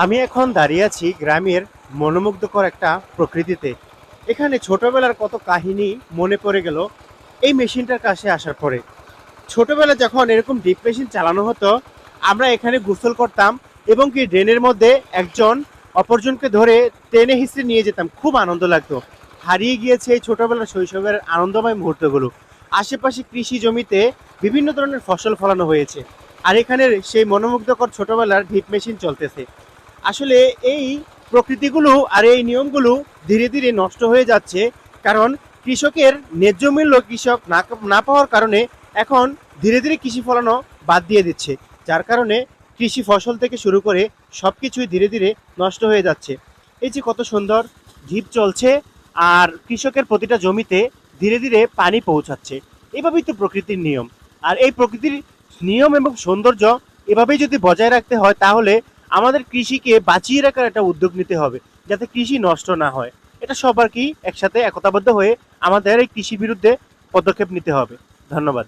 আমি এখন দাঁড়িয়ে আছি গ্রামের মনোমুগ্ধকর একটা প্রকৃতিতে। এখানে ছোটবেলার কত কাহিনী মনে পড়ে গেল এই মেশিনটার কাছে আসার পরে। ছোটবেলায় যখন এরকম ডিপ মেশিন চালানো হতো, আমরা এখানে গোসল করতাম এবং কি ড্রেনের মধ্যে একজন অপরজনকে ধরে টেনে হিঁচড়ে নিয়ে যেতাম। খুব আনন্দ লাগতো। হারিয়ে গিয়েছে এই ছোটবেলার শৈশবের আনন্দময় মুহূর্তগুলো। আশেপাশে কৃষি জমিতে বিভিন্ন ধরনের ফসল ফলানো হয়েছে, আর এখানের সেই মনোমুগ্ধকর ছোটবেলার ডিপ মেশিন চলতেছে। আসলে এই প্রকৃতিগুলো আর এই নিয়মগুলো ধীরে ধীরে নষ্ট হয়ে যাচ্ছে, কারণ কৃষকের ন্যায্য মূল্য কৃষক না পাওয়ার কারণে এখন ধীরে ধীরে কৃষি ফলানো বাদ দিয়ে দিচ্ছে, যার কারণে কৃষি ফসল থেকে শুরু করে সব কিছুই ধীরে ধীরে নষ্ট হয়ে যাচ্ছে। এই যে কত সুন্দর ঢিপ চলছে, আর কৃষকের প্রতিটা জমিতে ধীরে ধীরে পানি পৌঁছাচ্ছে। এভাবেই তো প্রকৃতির নিয়ম। আর এই প্রকৃতির নিয়ম এবং সৌন্দর্য এভাবেই যদি বজায় রাখতে হয়, তাহলে আমাদের কৃষিকে বাঁচিয়ে রাখার একটা উদ্যোগ নিতে হবে, যাতে কৃষি নষ্ট না হয়। এটা সবার কি একসাথে একতাবদ্ধ হয়ে আমাদের এই কৃষি বিরুদ্ধে পদক্ষেপ নিতে হবে। ধন্যবাদ।